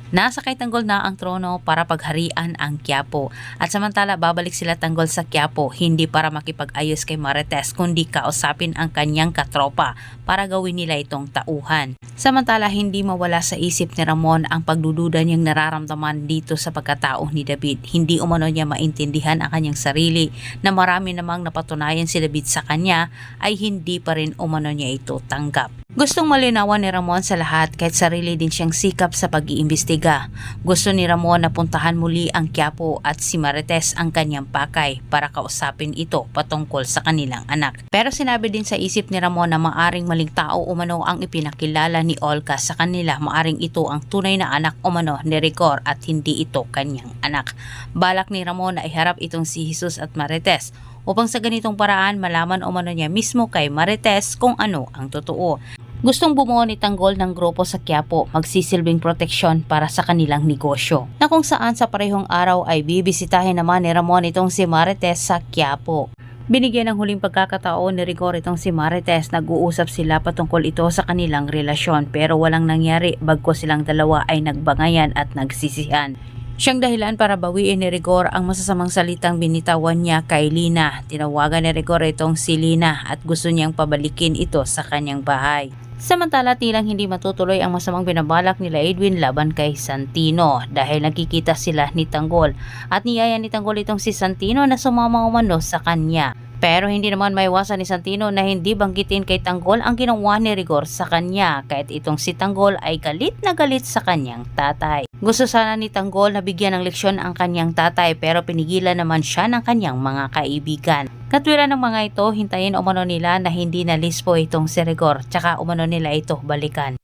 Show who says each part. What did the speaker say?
Speaker 1: Nasa kay Tanggol na ang trono para pagharian ang Quiapo. At samantala babalik sila Tanggol sa Quiapo hindi para makipag-ayos kay Marites kundi kausapin ang kanyang katropa para gawin nila itong tauhan. Samantala hindi mawala sa isip ni Ramon ang pagdududa niyang nararamdaman dito sa pagkatao ni David. Hindi umano niya maintindihan ang kanyang sarili na marami namang napatunayan si David sa kanya ay hindi pa rin umano niya ito tanggap. Gustong malinawan ni Ramon sa lahat kahit sarili din siyang sikap sa pag-iimbestiga. Gusto ni Ramon na puntahan muli ang Quiapo at si Marites ang kanyang pakay para kausapin ito patungkol sa kanilang anak. Pero sinabi din sa isip ni Ramon na maaring maling tao umano ang ipinakilala ni Olga sa kanila. Maaring ito ang tunay na anak umano ni Rigor at hindi ito kanyang anak. Balak ni Ramon na iharap itong si Jesus at Marites upang sa ganitong paraan malaman umano niya mismo kay Marites kung ano ang totoo. Gustong bumuo ni Tanggol ng grupo sa Quiapo, magsisilbing proteksyon para sa kanilang negosyo. Na kung saan sa parehong araw ay bibisitahin naman ni Ramon itong si Marites sa Quiapo. Binigyan ng huling pagkakataon ni Rigor itong si Marites, nag-uusap sila patungkol ito sa kanilang relasyon pero walang nangyari bagko silang dalawa ay nagbangayan at nagsisihan. Siyang dahilan para bawiin ni Rigor ang masasamang salitang binitawan niya kay Lina. Tinawagan ni Rigor itong si Lina at gusto niyang pabalikin ito sa kanyang bahay. Samantala tilang hindi matutuloy ang masamang binabalak nila Edwin laban kay Santino dahil nagkikita sila ni Tanggol at niyaya ni Tanggol itong si Santino na sumama umano sa kanya. Pero hindi naman maiwasan ni Santino na hindi banggitin kay Tanggol ang ginawa ni Rigor sa kanya kahit itong si Tanggol ay galit na galit sa kanyang tatay. Gusto sana ni Tanggol na bigyan ng leksyon ang kanyang tatay pero pinigilan naman siya ng kanyang mga kaibigan. Katwiran ng mga ito, hintayin umano nila na hindi na lispo itong si Rigor tsaka umano nila ito balikan.